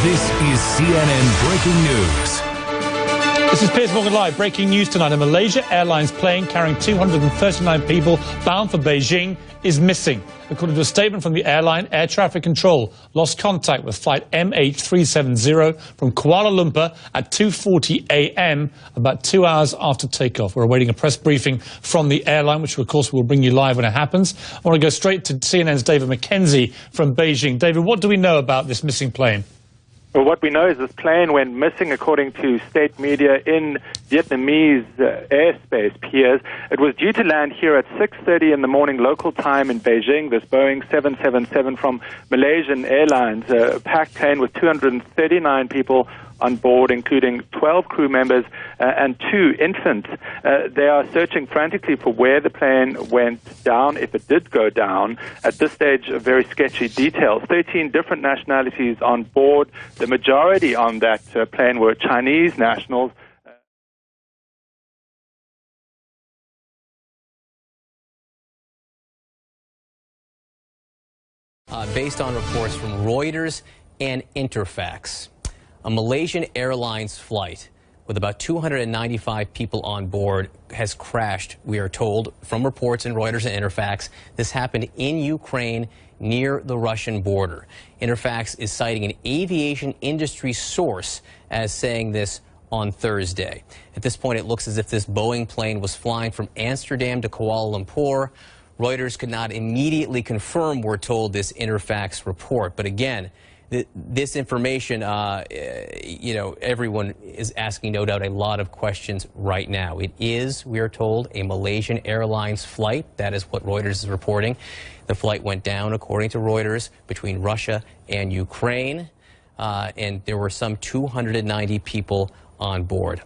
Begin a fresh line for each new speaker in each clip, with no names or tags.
This is CNN Breaking News.
This is Piers Morgan Live. Breaking news tonight. A Malaysia Airlines plane carrying 239 people bound for Beijing is missing. According to a statement from the airline, air traffic control lost contact with flight MH17 from Kuala Lumpur at 2:40 a.m., about 2 hours after takeoff. We're awaiting a press briefing from the airline, which of course we'll bring you live when it happens. I want to go straight to CNN's David McKenzie from Beijing. David, what do we know about this missing plane?
Well, what we know is this plane went missing, according to state media, in Vietnamese airspace, Piers. It was due to land here at 6:30 in the morning local time in Beijing, this Boeing 777 from Malaysian Airlines, a packed plane with 239 people on board, including 12 crew members and 2 infants. They are searching frantically for where the plane went down, if it did go down. At this stage, very sketchy details. 13 different nationalities on board. The majority on that plane were Chinese nationals.
Based on reports from Reuters and Interfax, a Malaysian Airlines flight with about 295 people on board has crashed, we are told, from reports in Reuters and Interfax. This happened in Ukraine near the Russian border. Interfax is citing an aviation industry source as saying this on Thursday. At this point, it looks as if this Boeing plane was flying from Amsterdam to Kuala Lumpur. Reuters could not immediately confirm, we're told, this Interfax report. But again, this information, you know, everyone is asking, no doubt, a lot of questions right now. It is, we are told, a Malaysian Airlines flight. That is what Reuters is reporting. The flight went down, according to Reuters, between Russia and Ukraine, and there were some 290 people on board.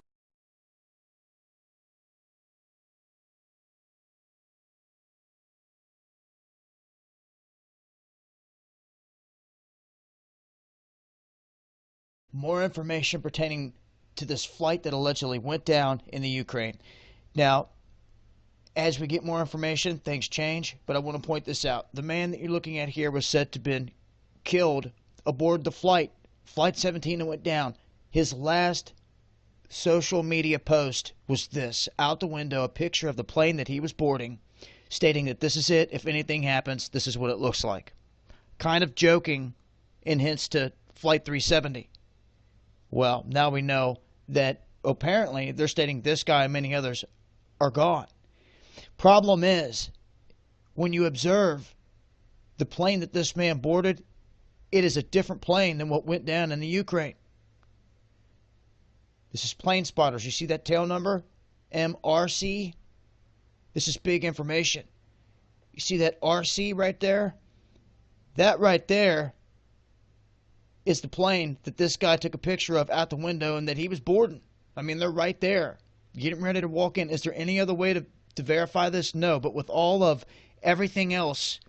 More information pertaining to this flight that allegedly went down in the Ukraine. Now, as we get more information, things change, but I want to point this out. The man that you're looking at here was said to have been killed aboard the flight, Flight 17, that went down. His last social media post was this, out the window, a picture of the plane that he was boarding, stating that this is it, if anything happens, this is what it looks like. Kind of joking in hints to Flight 370. Well, now we know that apparently they're stating this guy and many others are gone. Problem is, when you observe the plane that this man boarded, it is a different plane than what went down in the Ukraine. This is plane spotters. You see that tail number? MRC? This is big information. You see that RC right there? That right there is the plane that this guy took a picture of out the window and that he was boarding. I mean, they're right there, getting ready to walk in. Is there any other way to verify this? No, but with all of everything else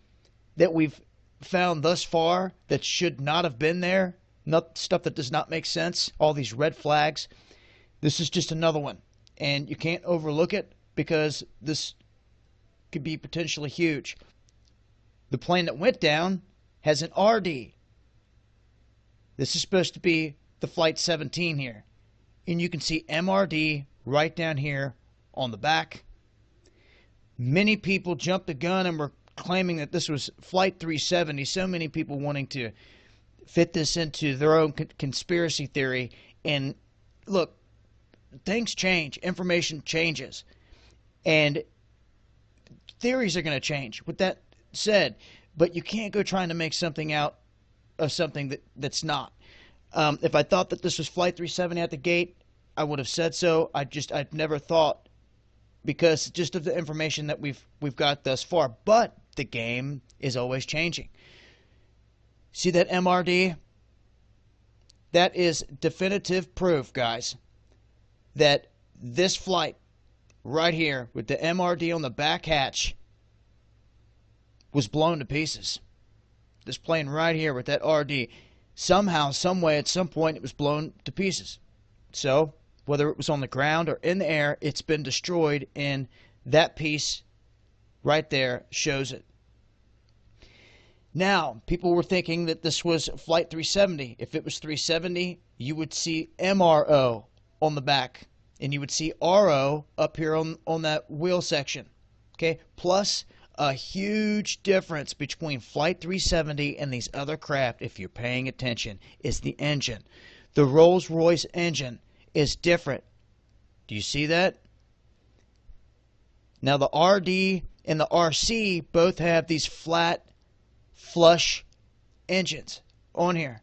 that we've found thus far that should not have been there, not stuff that does not make sense, all these red flags, this is just another one. And you can't overlook it because this could be potentially huge. The plane that went down has an RD. This is supposed to be the Flight 17 here. And you can see MRD right down here on the back. Many people jumped the gun and were claiming that this was Flight 370. So many people wanting to fit this into their own conspiracy theory. And look, things change. Information changes. And theories are going to change. With that said, but you can't go trying to make something out of something that's not. If I thought that this was Flight 370 at the gate, I would have said so. I'd never thought, because just of the information that we've got thus far. But the game is always changing. See that MRD? That is definitive proof, guys, that this flight right here with the MRD on the back hatch was blown to pieces. This plane right here with that RD, somehow, some way, at some point, it was blown to pieces. So, whether it was on the ground or in the air, it's been destroyed, and that piece right there shows it. Now, people were thinking that this was Flight 370. If it was 370, you would see MRO on the back, and you would see RO up here on that wheel section. Okay, plus a huge difference between Flight 370 and these other craft, if you're paying attention, is the engine. The Rolls-Royce engine is different. Do you see that? Now the RD and the RC both have these flat, flush engines on here.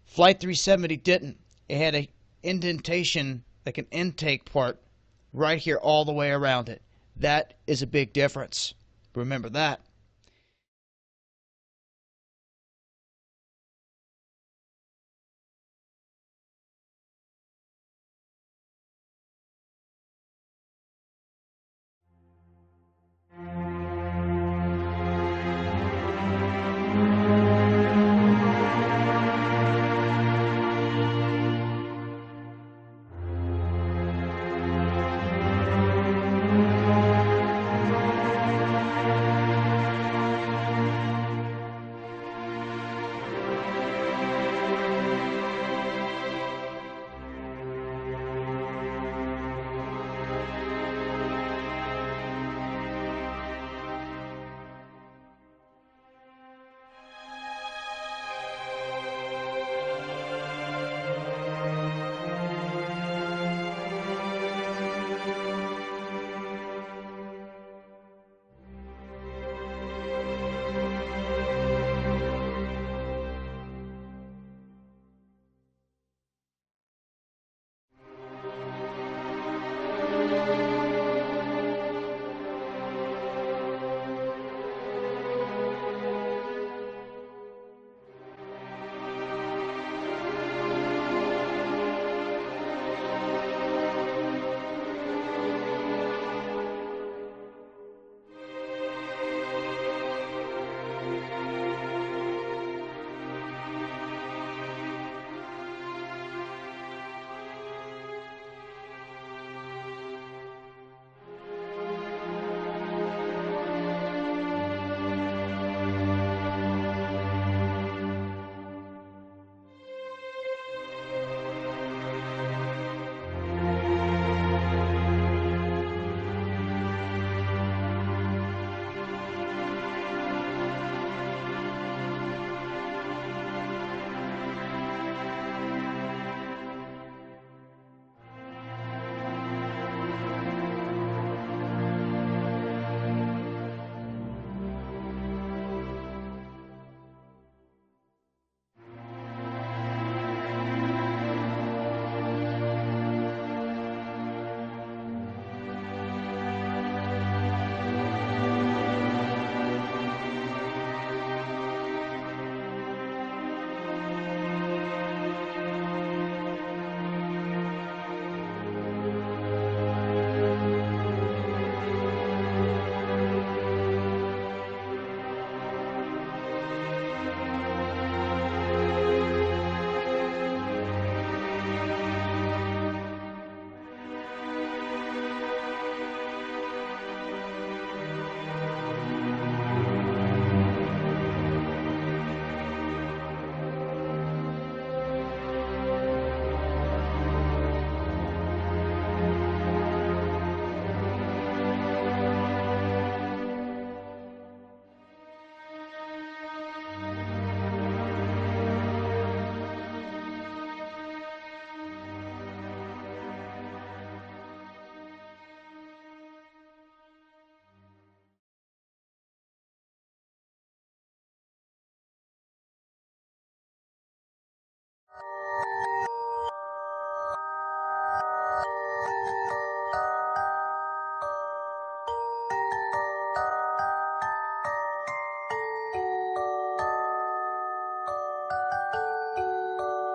Flight 370 didn't. It had an indentation, like an intake part, right here all the way around it. That is a big difference. Remember that.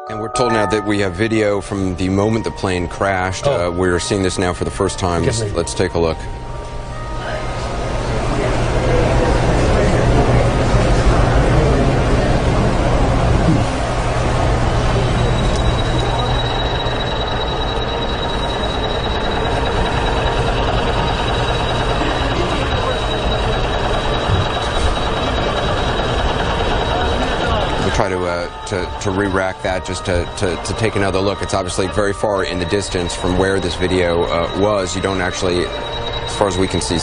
And we're told now that we have video from the moment the plane crashed. We're seeing this now for the first time. Let's take a look. to re-rack that just to take another look. It's obviously very far in the distance from where this video was. You don't actually, as far as we can see.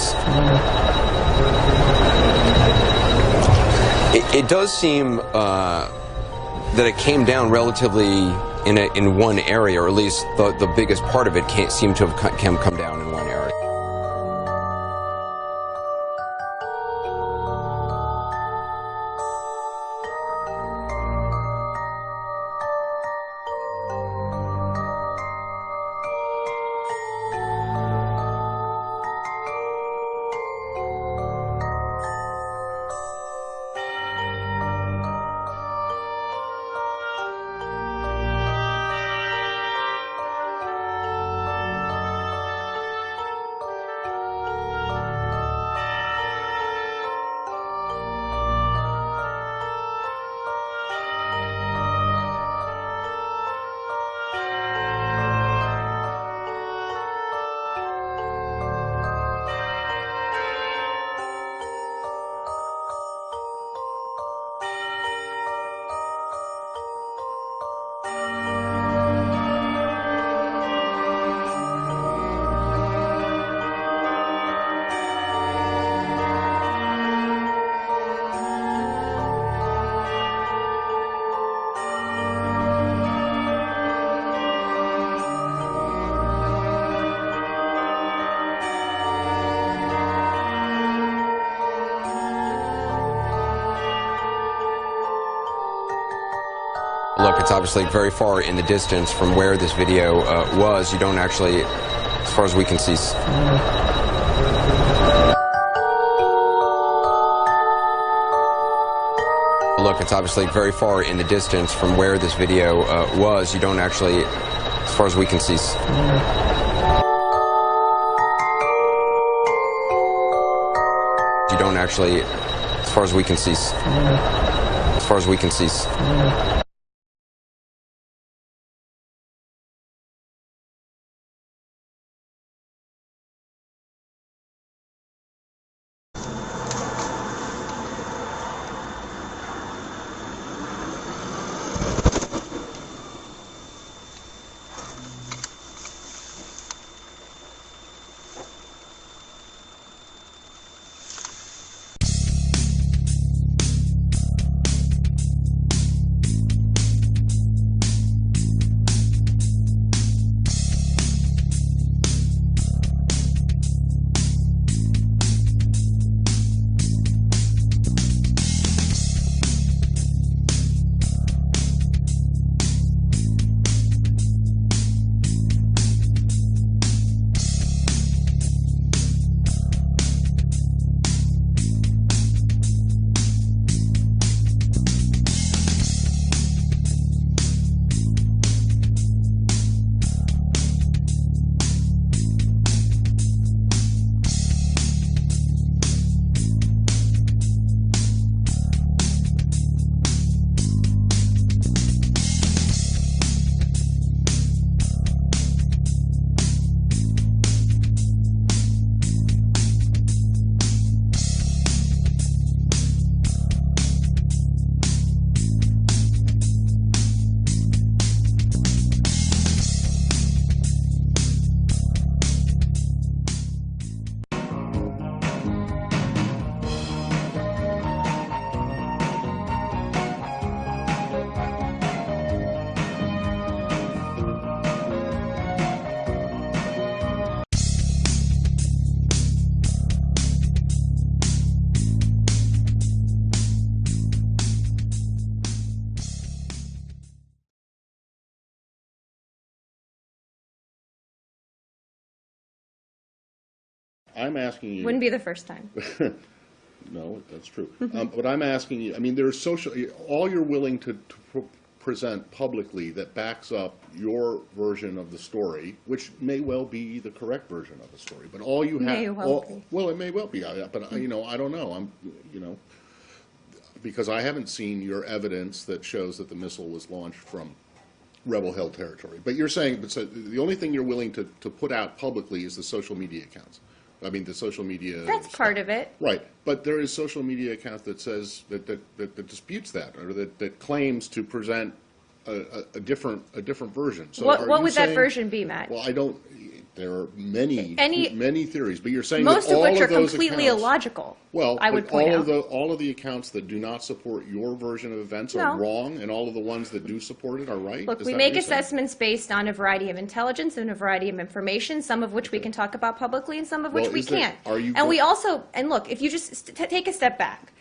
It does seem that it came down relatively in one area, or at least the biggest part of it can't seem to have come down in one area. Look, it's obviously very far in the distance from where this video was. You don't actually, as far as we can see. Look, it's obviously very far in the distance from where this video was. You don't actually, as far as we can see. You don't actually, as far as we can see. As far as we can see.
I'm asking you.
Wouldn't be the first time.
No, that's true. But I'm asking you, I mean, there's all you're willing to present publicly that backs up your version of the story, which may well be the correct version of the story, but all you have, well, it may well be, but you know, I don't know. Because I haven't seen your evidence that shows that the missile was launched from rebel-held territory. But you're saying, so the only thing you're willing to put out publicly is the social media accounts. I mean, the social media.
That's part of it.
Right, but there is social media account that says that disputes that, or that claims to present a different version. So
what would that version be, Matt?
Well, I don't. There are many theories, but you're saying
most
that all
of which are
those
completely
accounts,
illogical.
Well,
I would point out
all of the accounts that do not support your version of events are wrong, and all of the ones that do support it are right.
Look, we make assessments based on a variety of intelligence and a variety of information, some of which we can talk about publicly, and some of which we can't. And we also, and look, if you just take a step back.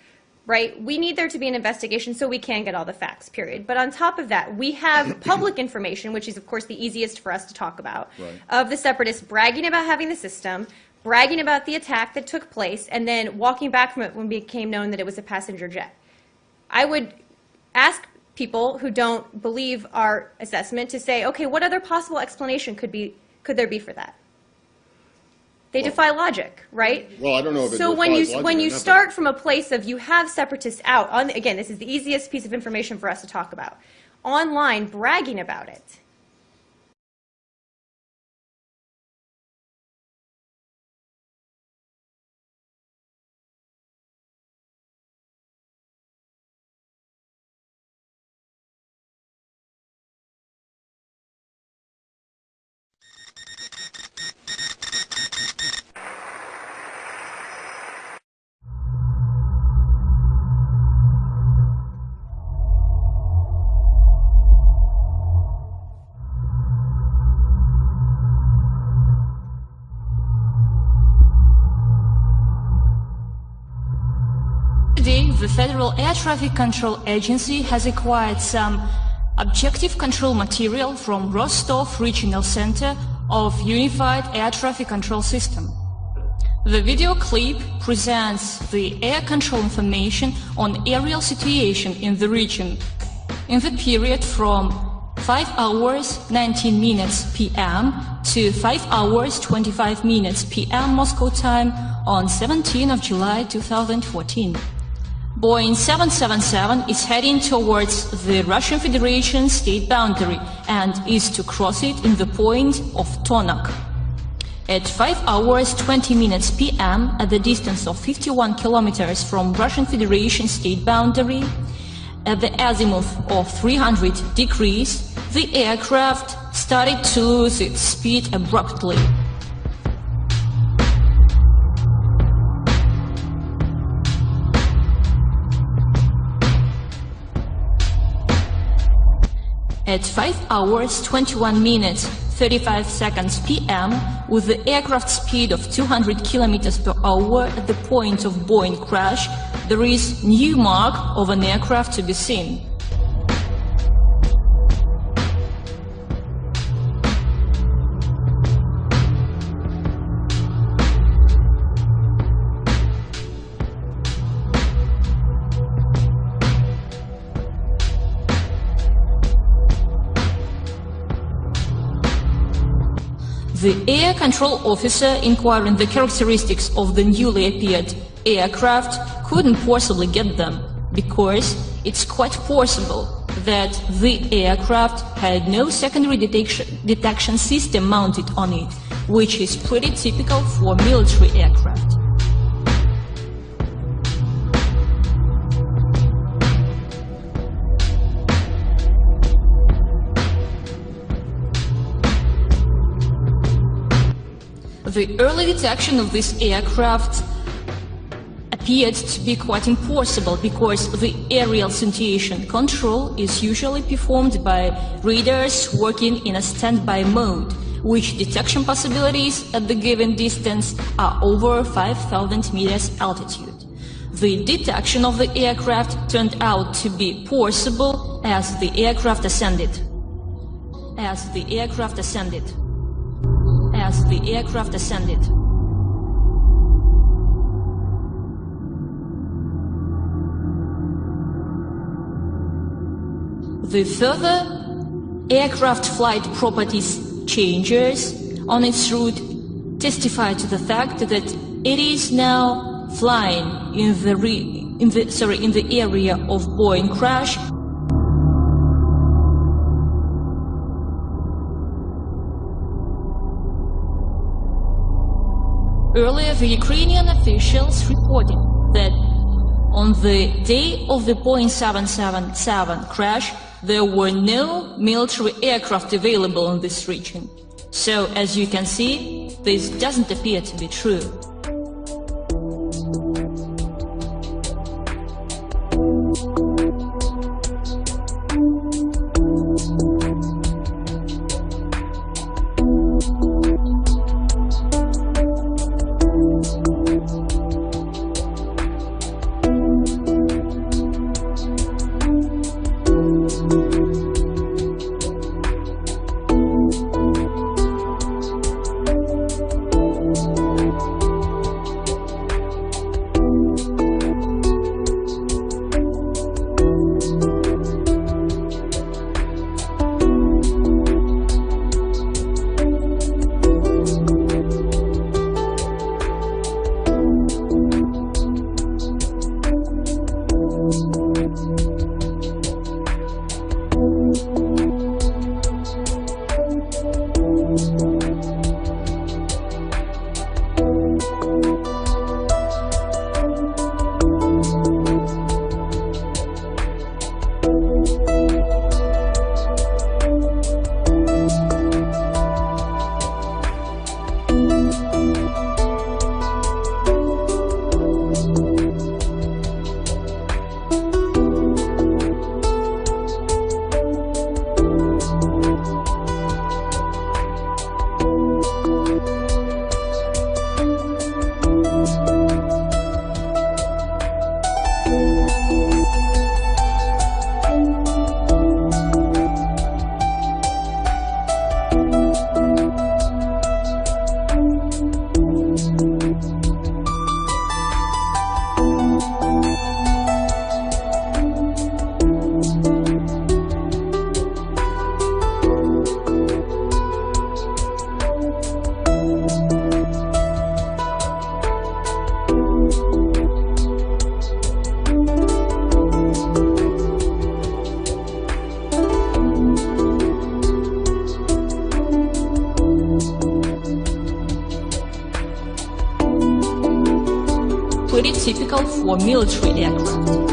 Right? We need there to be an investigation so we can get all the facts, period. But on top of that, we have public information, which is, of course, the easiest for us to talk about, of the separatists bragging about having the system, bragging about the attack that took place, and then walking back from it when it became known that it was a passenger jet. I would ask people who don't believe our assessment to say, okay, what other possible explanation could there be for that? They defy logic, right?
Well, I don't know if it
so
defies
when you start from a place of you have separatists out, again, this is the easiest piece of information for us to talk about, online bragging about it.
Today, the Federal Air Traffic Control Agency has acquired some objective control material from Rostov Regional Center of Unified Air Traffic Control System. The video clip presents the air control information on aerial situation in the region in the period from 5 hours 19 minutes p.m. to 5 hours 25 minutes p.m. Moscow time on 17th of July 2014. Boeing 777 is heading towards the Russian Federation state boundary and is to cross it in the point of Tonak. At 5 hours 20 minutes p.m. at the distance of 51 kilometers from Russian Federation state boundary, at the azimuth of 300 degrees, the aircraft started to lose its speed abruptly. At 5 hours 21 minutes 35 seconds p.m. with the aircraft speed of 200 kilometers per hour at the point of Boeing crash, there is new mark of an aircraft to be seen. The air control officer inquiring the characteristics of the newly appeared aircraft couldn't possibly get them, because it's quite possible that the aircraft had no secondary detection system mounted on it, which is pretty typical for military aircraft. The early detection of this aircraft appeared to be quite impossible because the aerial situation control is usually performed by radars working in a standby mode, which detection possibilities at the given distance are over 5,000 meters altitude. The detection of the aircraft turned out to be possible as the aircraft ascended. The further aircraft flight properties changes on its route testify to the fact that it is now flying in the area of Boeing crash. Earlier, the Ukrainian officials reported that on the day of the Boeing 777 crash, there were no military aircraft available in this region. So, as you can see, this doesn't appear to be true. Pretty typical for military aircraft.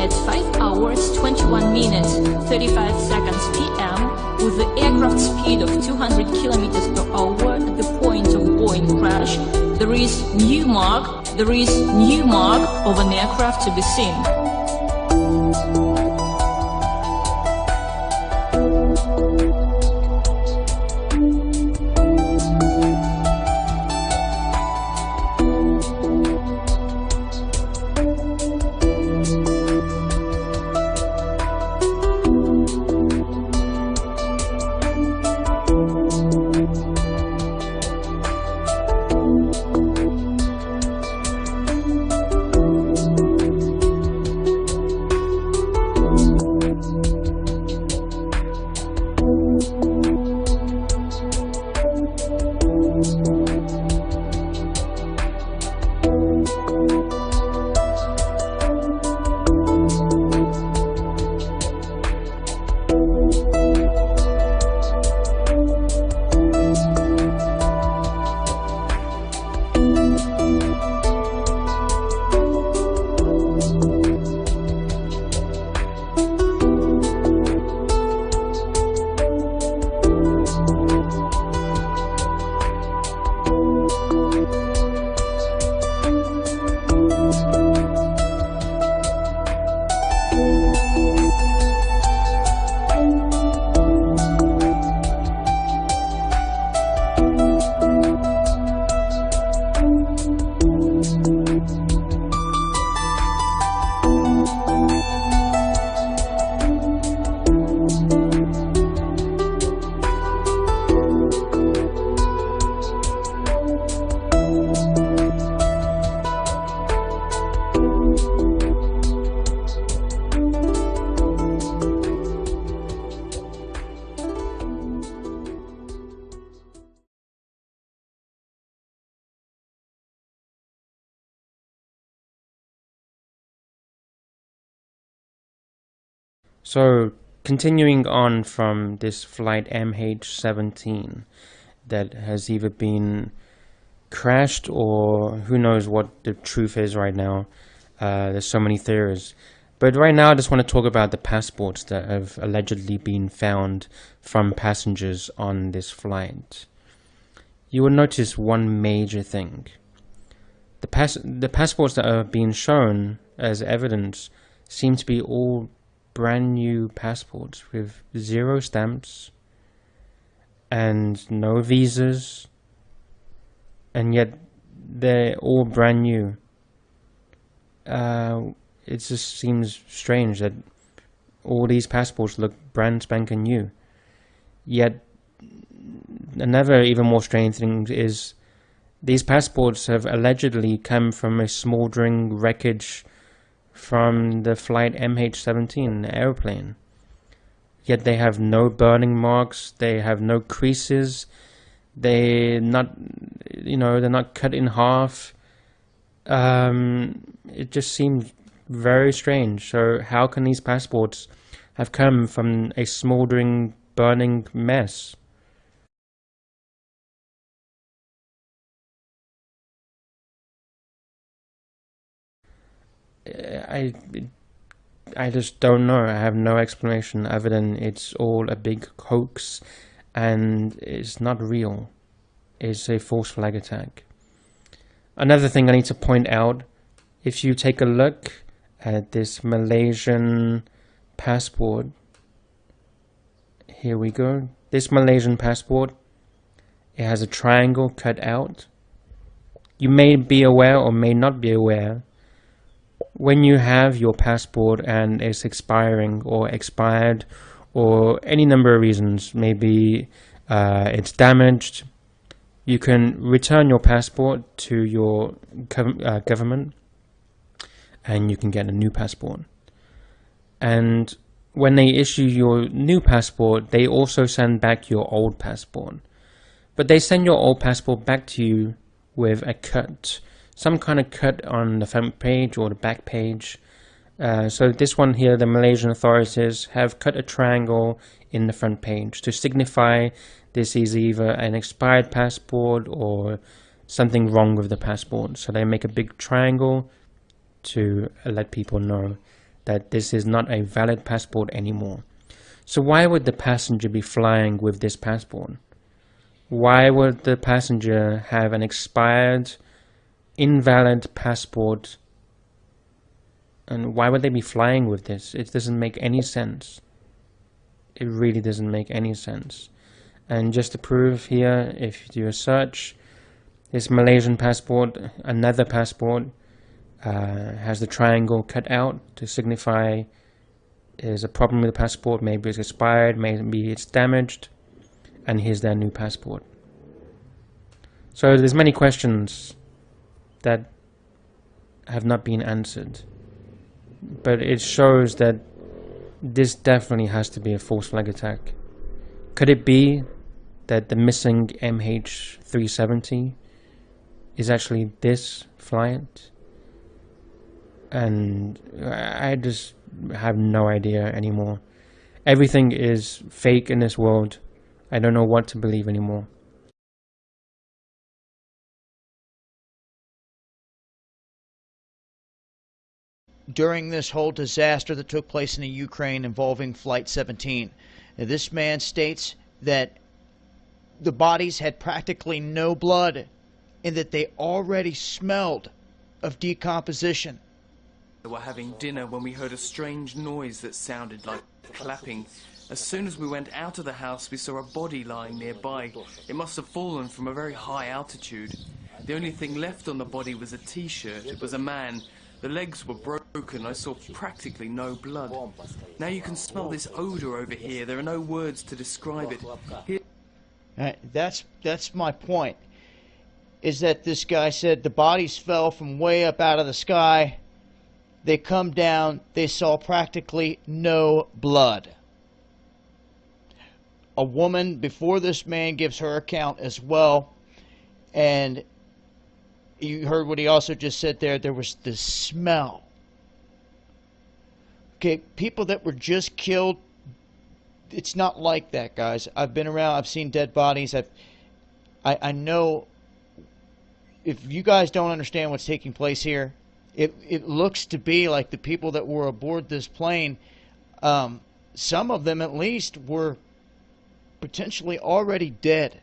At 5 hours, 21 minutes, 35 seconds p.m., with the aircraft speed of 200 kilometers per hour at the point of Boeing crash, there is new mark of an aircraft to be seen.
So, continuing on from this flight MH17 that has either been crashed or who knows what the truth is right now. There's so many theories. But right now I just want to talk about the passports that have allegedly been found from passengers on this flight. You will notice one major thing. The passports that are being shown as evidence seem to be all brand new passports with 0 stamps and no visas, and yet they're all brand new. It just seems strange that all these passports look brand spanking new. Yet another even more strange thing is these passports have allegedly come from a smoldering wreckage from the flight MH17 airplane. Yet they have no burning marks, they have no creases, they're not cut in half. It just seems very strange. So how can these passports have come from a smoldering, burning mess? I just don't know. I have no explanation other than it's all a big hoax and it's not real. It's a false flag attack. Another thing I need to point out, if you take a look at this Malaysian passport, here we go. This Malaysian passport, it has a triangle cut out. You may be aware or may not be aware, when you have your passport and it's expiring or expired or any number of reasons, maybe it's damaged, you can return your passport to your government and you can get a new passport. And when they issue your new passport, they also send back your old passport. But they send your old passport back to you with a cut, some kind of cut on the front page or the back page. So this one here, the Malaysian authorities have cut a triangle in the front page to signify this is either an expired passport or something wrong with the passport. So they make a big triangle to let people know that this is not a valid passport anymore. So why would the passenger be flying with this passport? Why would the passenger have an expired, invalid passport? And why would they be flying with this? It doesn't make any sense. It really doesn't make any sense. And just to prove here, if you do a search, this Malaysian passport, another passport, has the triangle cut out to signify there's a problem with the passport. Maybe it's expired, maybe it's damaged, and here's their new passport. So there's many questions that have not been answered, but it shows that this definitely has to be a false flag attack. Could it be that the missing MH17 is actually this flight? And I just have no idea anymore. Everything is fake in this world. I don't know what to believe anymore.
During this whole disaster that took place in the Ukraine involving Flight 17, this man states that the bodies had practically no blood and that they already smelled of decomposition.
We were having dinner when we heard a strange noise that sounded like clapping. As soon as we went out of the house, we saw a body lying nearby. It must have fallen from a very high altitude. The only thing left on the body was a t-shirt. It was a man. The legs were broken. I saw practically no blood. Now you can smell this odor over here. There are no words to describe it. Here...
That's my point, is that this guy said the bodies fell from way up out of the sky. They come down, they saw practically no blood. A woman before this man gives her account as well, and you heard what he also just said there. There was the smell. Okay, people that were just killed, it's not like that, guys. I've been around, I've seen dead bodies. I know if you guys don't understand what's taking place here, it looks to be like the people that were aboard this plane, some of them at least were potentially already dead.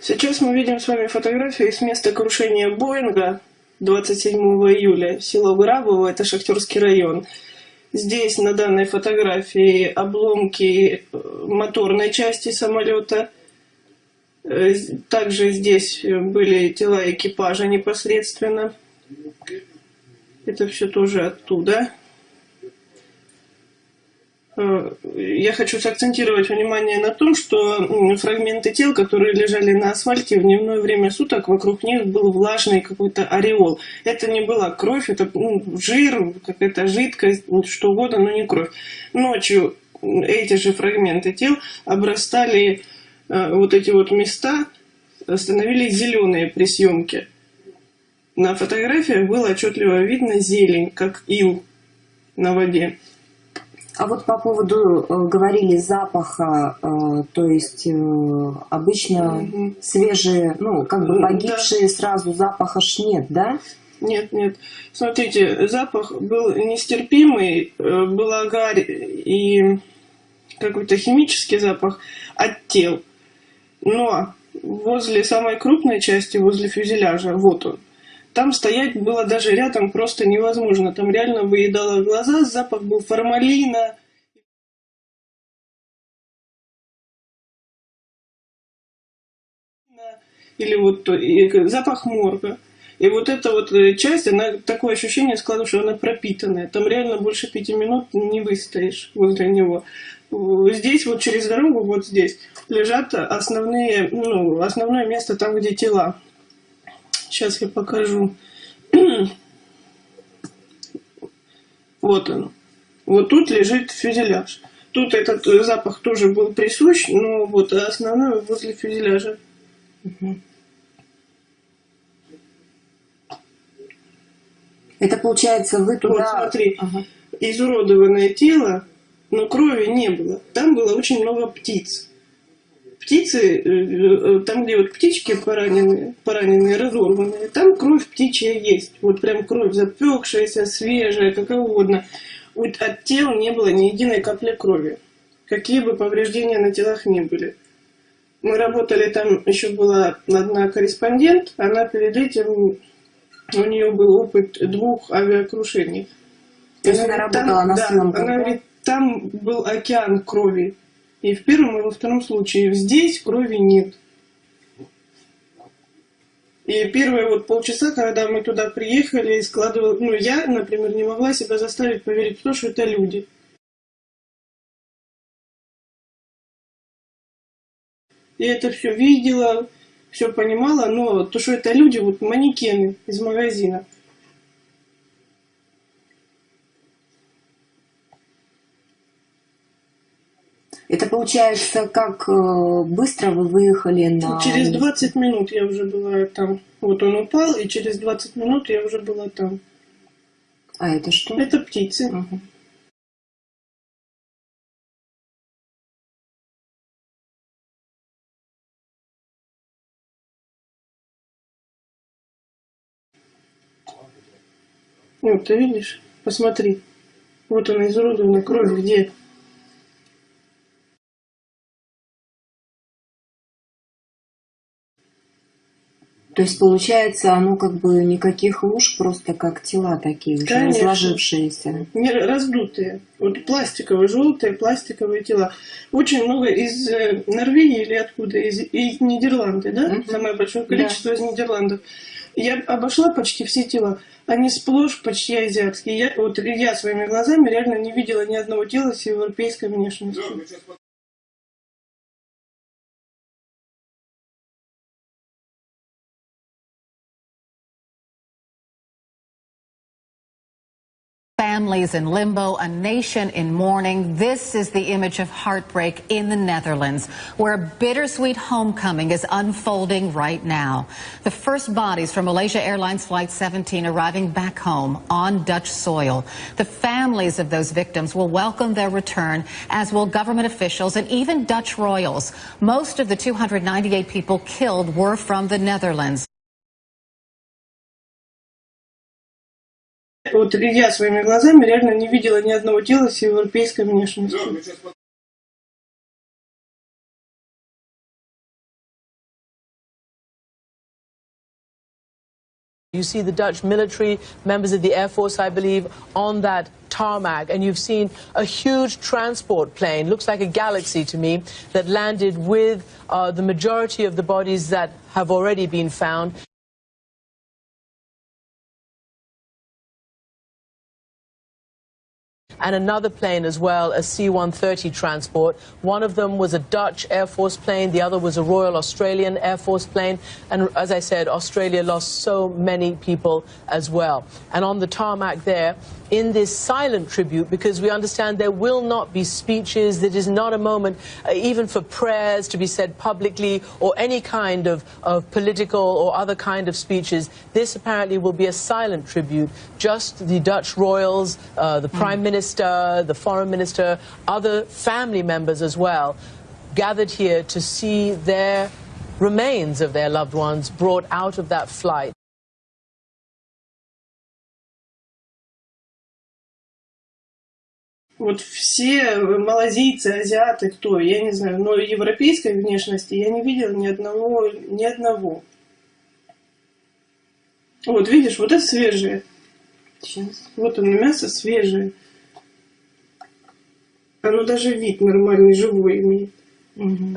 Сейчас мы видим с вами фотографии с места крушения Боинга 27 июля, село Грабово, это Шахтерский район. Здесь на данной фотографии обломки моторной части самолета. Также здесь были тела экипажа непосредственно. Это все тоже оттуда. Я хочу сакцентировать внимание на том, что фрагменты тел, которые лежали на асфальте в дневное время суток, вокруг них был влажный какой-то ореол. Это не была кровь, это жир, какая-то жидкость, что угодно, но не кровь. Ночью эти же фрагменты тел обрастали вот эти вот места, становились зеленые при съемке. На фотографиях было отчетливо видно зелень, как ил на воде.
А вот по поводу, говорили, запаха, то есть обычно свежие, ну, как бы погибшие, сразу запаха ж нет, да?
Нет, нет. Смотрите, запах был нестерпимый, была гарь и какой-то химический запах от тел. Но возле самой крупной части, возле фюзеляжа, вот он, там стоять было даже рядом просто невозможно. Там реально выедало глаза, запах был формалина. Или вот запах морга. И вот эта вот часть, она, такое ощущение складывается, что она пропитанная. Там реально больше 5 минут не выстоишь возле него. Здесь, вот через дорогу, вот здесь, лежат основные, ну, основное место там, где тела. Сейчас я покажу. Вот он. Вот тут лежит фюзеляж. Тут этот запах тоже был присущ, но вот основной возле фюзеляжа.
Это получается вы туда...
Вот смотри, изуродованное тело, но крови не было. Там было очень много птиц. Птицы, там где вот птички пораненные, разорванные, там кровь птичья есть. Вот прям кровь запекшаяся, свежая, как угодно. Вот от тел не было ни единой капли крови. Какие бы повреждения на телах ни были. Мы работали там, еще была одна корреспондент, она перед этим, у нее был опыт 2 авиакрушений.
То есть она работала на съемках,
она говорит, там был океан крови. И в первом, и во втором случае. Здесь крови нет. И первые вот полчаса, когда мы туда приехали, складывал, ну я, например, не могла себя заставить поверить в то, что это люди. Я это все видела, все понимала, но то, что это люди, вот манекены из магазина.
Это получается, как быстро вы выехали на...
Через 20 минут я уже была там. Вот он упал, и через 20 минут я уже была там.
А это что?
Это птицы. Вот, ты видишь? Посмотри. Вот она изуродованная кровь, где?
То есть, получается, оно как бы никаких луж, просто как тела такие уже, разложившиеся.
Не раздутые. Вот пластиковые, желтые пластиковые тела. Очень много из Норвегии или откуда? Из Нидерландов, да? Самое большое количество из Нидерландов. Я обошла почти все тела. Они сплошь почти азиатские. Я своими глазами реально не видела ни одного тела с европейской внешностью.
Families in limbo, a nation in mourning. This is the image of heartbreak in the Netherlands, where a bittersweet homecoming is unfolding right now. The first bodies from Malaysia Airlines Flight 17 arriving back home on Dutch soil. The families of those victims will welcome their return, as will government officials and even Dutch royals. Most of the 298 people killed were from the Netherlands.
Я своими глазами реально не видела ни одного тела с европейской внешностью.
You see the Dutch military, members of the Air Force, I believe, on that tarmac, and you've seen a huge transport plane, looks like a Galaxy to me, that landed with the majority of the bodies that have already been found. And another plane as well, a C-130 transport. One of them was a Dutch Air Force plane, the other was a Royal Australian Air Force plane, and as I said, Australia lost so many people as well. And on the tarmac there, in this silent tribute, because we understand there will not be speeches, that is not a moment even for prayers to be said publicly or any kind of political or other kind of speeches. This apparently will be a silent tribute, just the Dutch royals, the Prime Minister, the Foreign Minister, other family members as well, gathered here to see their remains of their loved ones brought out of that flight.
Вот все малазийцы, азиаты, кто, я не знаю, но европейской внешности я не видела ни одного. Вот видишь, вот это свежее. Сейчас. Вот оно, мясо свежее. Оно даже вид нормальный, живой имеет. Угу.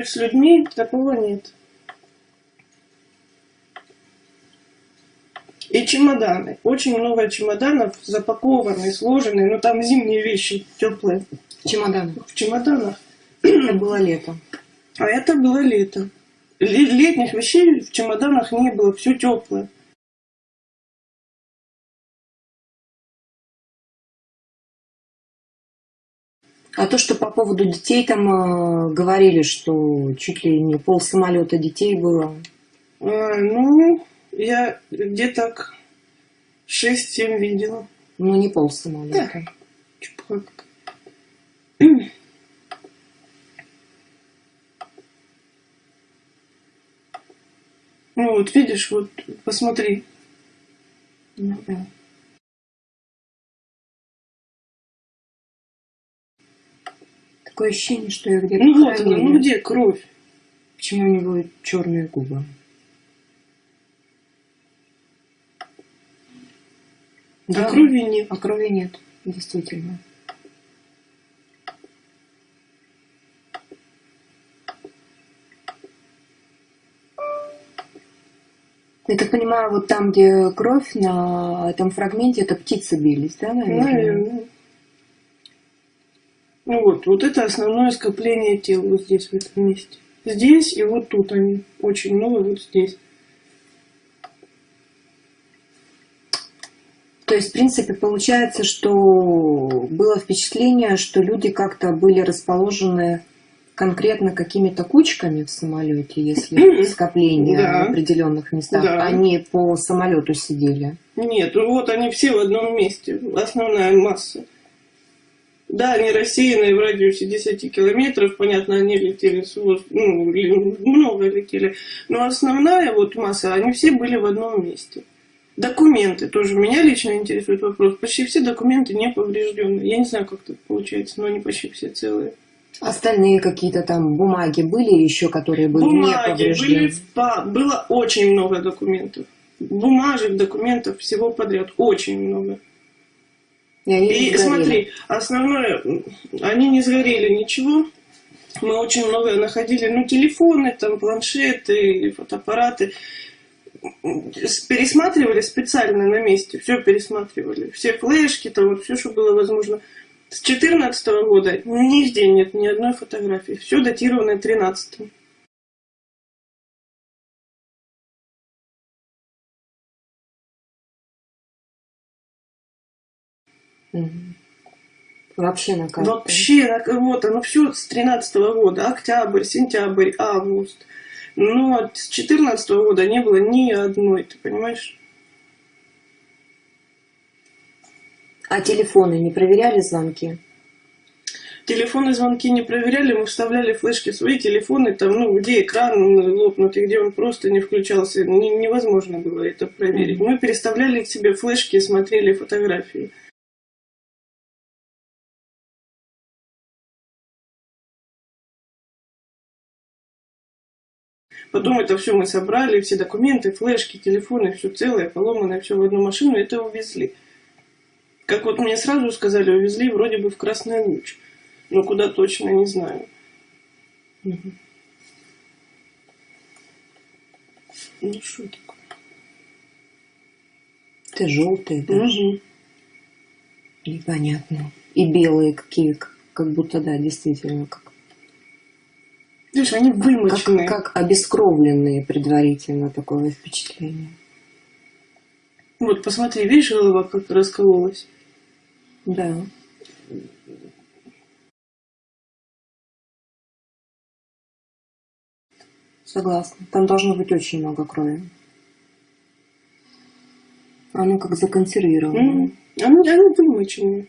С людьми такого нет. И чемоданы. Очень много чемоданов, запакованные, сложенные, но там зимние вещи теплые.
Чемоданы.
В чемоданах.
Это было лето.
А это было лето. Летних вещей в чемоданах не было, все теплое.
А то, что по поводу детей там говорили, что чуть ли не полсамолета детей было.
Ну, я где-то 6-7 видела.
Ну, не полсамолета.
Да. Ну вот, видишь, вот, посмотри.
Такое ощущение, что я где-то...
Ну вот она, ну где кровь?
Почему у него черные губы?
Да, крови нет.
А крови нет, действительно. Я так понимаю, вот там, где кровь, на этом фрагменте, это птицы бились, да, наверное?
Ну вот это основное скопление тел вот здесь, в этом месте. Здесь и вот тут они. Очень много вот здесь.
То есть, в принципе, получается, что было впечатление, что люди как-то были расположены конкретно какими-то кучками в самолете, если скопление в определенных местах, они по самолету сидели.
Нет, вот они все в одном месте, основная масса. Да, они рассеянные в радиусе 10 километров, понятно, они летели, много летели, но основная вот масса, они все были в одном месте. Документы тоже. Меня лично интересует вопрос. Почти все документы не поврежденные. Я не знаю, как так получается, но они почти все целые.
Остальные какие-то там бумаги были еще, которые были не повреждены?
Было очень много документов. Бумажек, документов, всего подряд. Очень много. И смотри, основное, они не сгорели ничего. Мы очень много находили, телефоны, там, планшеты, фотоаппараты. пересматривали специально на месте, все пересматривали, все флешки, там вот все, что было возможно. С 2014 года нигде нет ни одной фотографии, все датировано 2013.
Вообще на карте.
Вообще, вот оно все с 2013 года, октябрь, сентябрь, август. Но с 2014 года не было ни одной, ты понимаешь?
А телефоны не проверяли звонки?
Телефонные звонки не проверяли, мы вставляли флешки в свои телефоны, там, ну, где экран лопнутый, где он просто не включался, невозможно было это проверить. Мы переставляли к себе флешки и смотрели фотографии. Потом это все мы собрали, все документы, флешки, телефоны, все целое, поломанное, все в одну машину, и это увезли. Как вот мне сразу сказали, увезли вроде бы в Красный Луч. Но куда точно, не знаю. Ну что такое?
Это желтые, да? Непонятно. И белые какие, как будто, да, действительно, как...
Видишь, они вымоченные.
Как обескровленные предварительно, такое впечатление.
Вот, посмотри, видишь, голова как раскололась?
Да. Согласна. Там должно быть очень много крови. Оно как законсервировано.
Они вымоченные.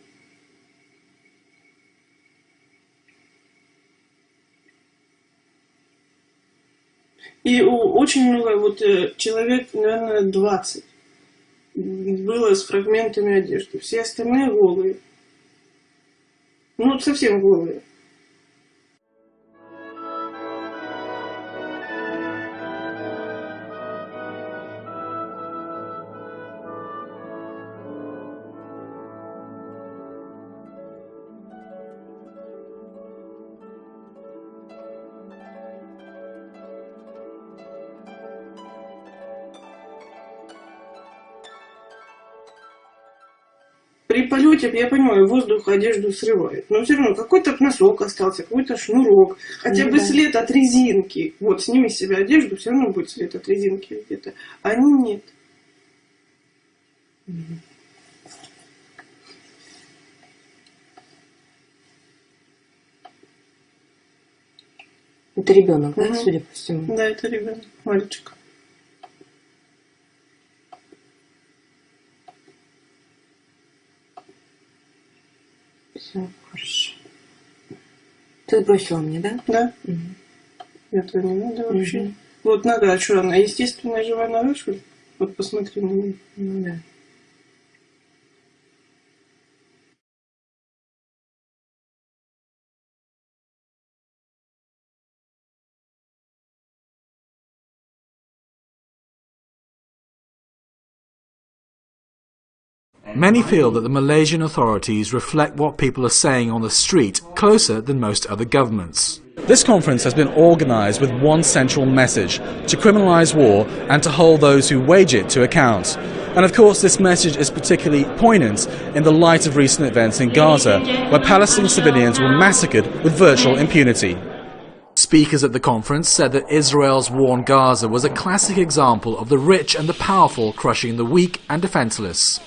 И очень много, вот человек, наверное, 20 было с фрагментами одежды. Все остальные голые. Ну, совсем голые. При полете, я понимаю, воздух одежду срывает. Но все равно какой-то носок остался, какой-то шнурок. Хотя бы след от резинки. Вот, сними с себя одежду, все равно будет след от резинки где-то. А они нет.
Это ребенок, да, судя по всему?
Да, это ребенок, мальчик.
Все, хорошо. Ты бросила мне, да?
Да. Это не надо вообще. Вот нога, а что она? Естественная живая нога, что ли? Вот посмотри на нее.
Ну да.
Many feel that the Malaysian authorities reflect what people are saying on the street closer than most other governments. This conference has been organised with one central message: to criminalise war and to hold those who wage it to account. And of course this message is particularly poignant in the light of recent events in Gaza, where Palestinian civilians were massacred with virtual impunity. Speakers at the conference said that Israel's war on Gaza was a classic example of the rich and the powerful crushing the weak and defenceless.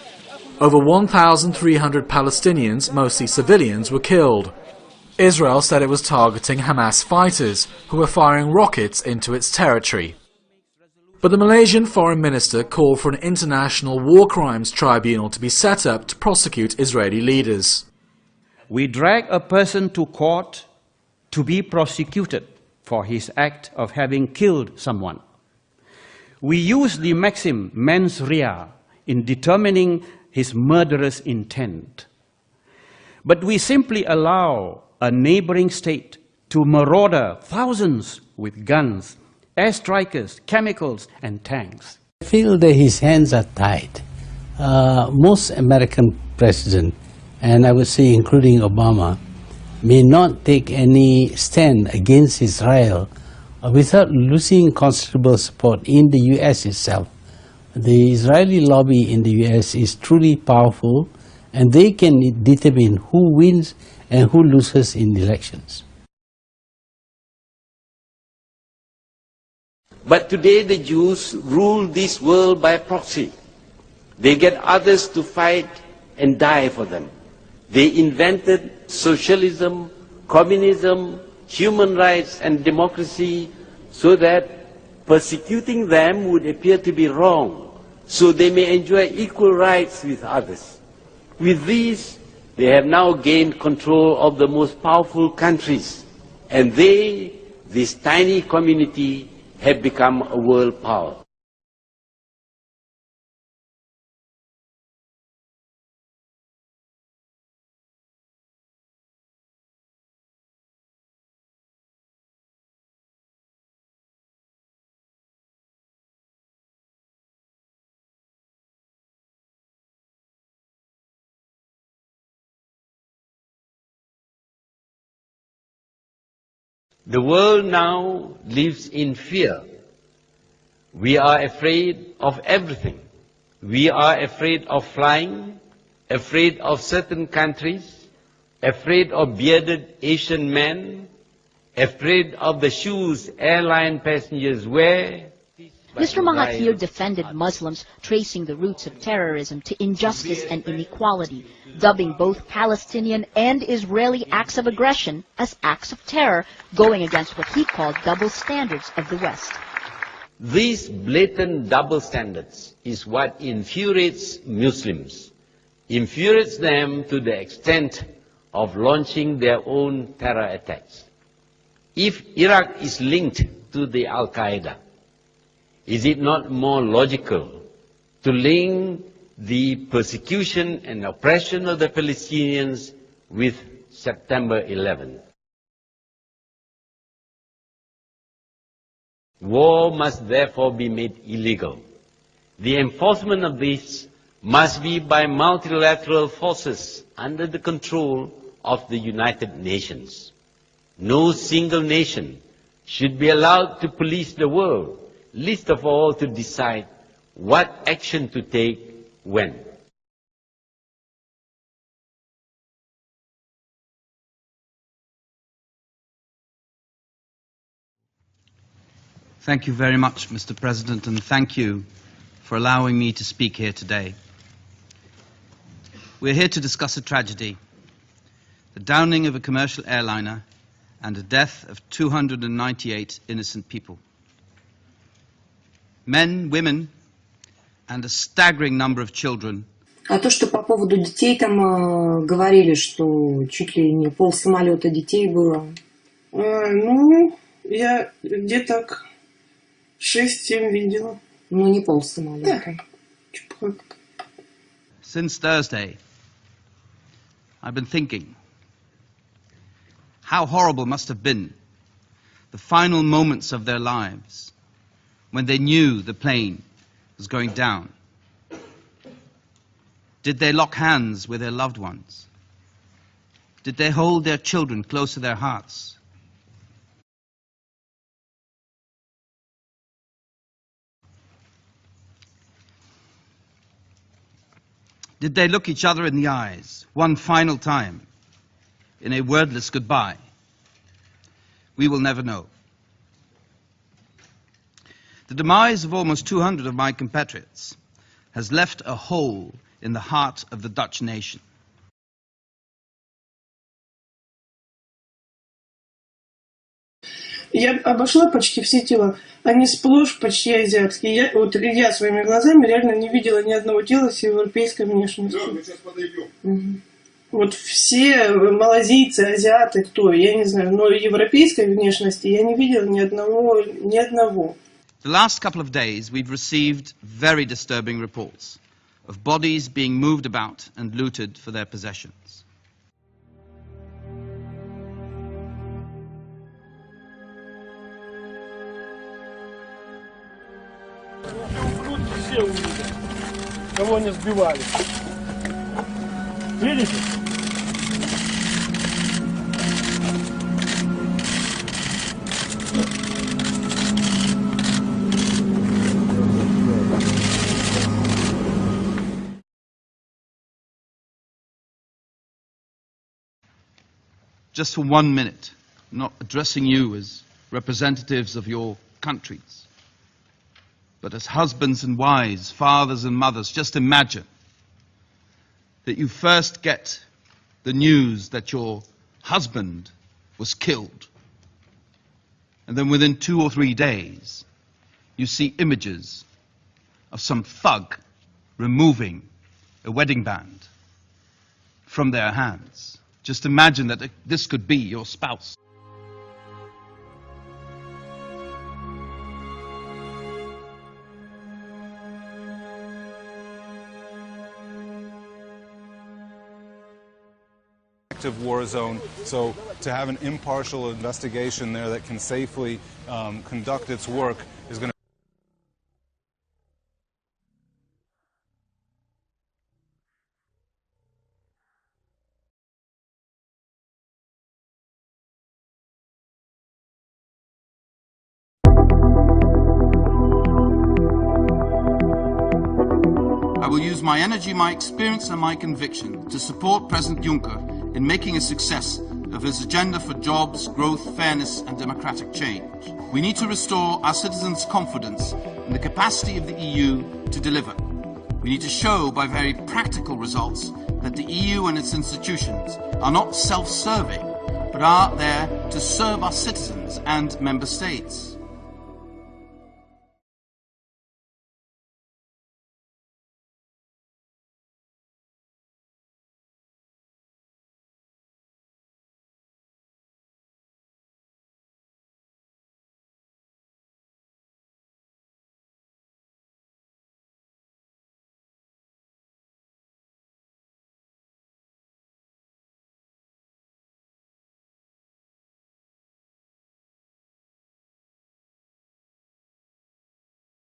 Over 1,300 Palestinians, mostly civilians, were killed. Israel said it was targeting Hamas fighters, who were firing rockets into its territory. But the Malaysian Foreign Minister called for an international war crimes tribunal to be set up to prosecute Israeli leaders.
We drag a person to court to be prosecuted for his act of having killed someone. We use the maxim mens rea in determining his murderous intent. But we simply allow a neighboring state to marauder thousands with guns, airstrikers, chemicals, and tanks.
I feel that his hands are tied. Most American presidents, and I would say including Obama, may not take any stand against Israel without losing considerable support in the US itself. the Israeli lobby in the US is truly powerful, and they can determine who wins and who loses in elections.
But today the Jews rule this world by proxy. They get others to fight and die for them. They invented socialism, communism, human rights and democracy so that persecuting them would appear to be wrong, so they may enjoy equal rights with others. With these, they have now gained control of the most powerful countries, and they, this tiny community, have become a world power. The world now lives in fear. We are afraid of everything. We are afraid of flying, afraid of certain countries, afraid of bearded Asian men, afraid of the shoes airline passengers wear.
Mr. Mahathir defended Muslims, tracing the roots of terrorism to injustice and inequality, dubbing both Palestinian and Israeli acts of aggression as acts of terror, going against what he called double standards of the West.
These blatant double standards is what infuriates Muslims, infuriates them to the extent of launching their own terror attacks. If Iraq is linked to the Al-Qaeda, is it not more logical to link the persecution and oppression of the Palestinians with September 11th? War must therefore be made illegal. The enforcement of this must be by multilateral forces under the control of the United Nations. No single nation should be allowed to police the world, least of all to decide what action to take when.
Thank you very much, Mr. President, and thank you for allowing me to speak here today. We're here to discuss a tragedy, the downing of a commercial airliner and the death of 298 innocent people. Men, women, and a staggering number of children.
А то, что по поводу детей там говорили, что чуть ли не полсамолета детей было.
Ну, я где-то 6-7 видела.
Ну, не полсамолета.
Since Thursday, I've been thinking how horrible must have been the final moments of their lives when they knew the plane was going down. Did they lock hands with their loved ones? Did they hold their children close to their hearts? Did they look each other in the eyes one final time in a wordless goodbye? We will never know. The demise of almost 200 of my compatriots has left a hole in the heart of the Dutch nation.
Я обошла почти все тела. Они сплошь почти азиатские. Я своими глазами реально не видела ни одного тела с европейской внешностью. Вот все малазийцы, азиаты, кто, я не знаю, но европейской внешности я не видела ни одного.
The last couple of days we've received very disturbing reports of bodies being moved about and looted for their possessions.
Все увидели, кого не сбивали. Видите?
just for 1 minute, I'm not addressing you as representatives of your countries, but as husbands and wives, fathers and mothers, just imagine that you first get the news that your husband was killed, and then within 2 or 3 days, you see images of some thug removing a wedding band from their hands. Just imagine that this could be your spouse.
Active war zone, so to have an impartial investigation there that can safely conduct its work is going to.
I will use my energy, my experience and my conviction to support President Juncker in making a success of his agenda for jobs, growth, fairness and democratic change. We need to restore our citizens' confidence in the capacity of the EU to deliver. We need to show by very practical results that the EU and its institutions are not self-serving, but are there to serve our citizens and member states.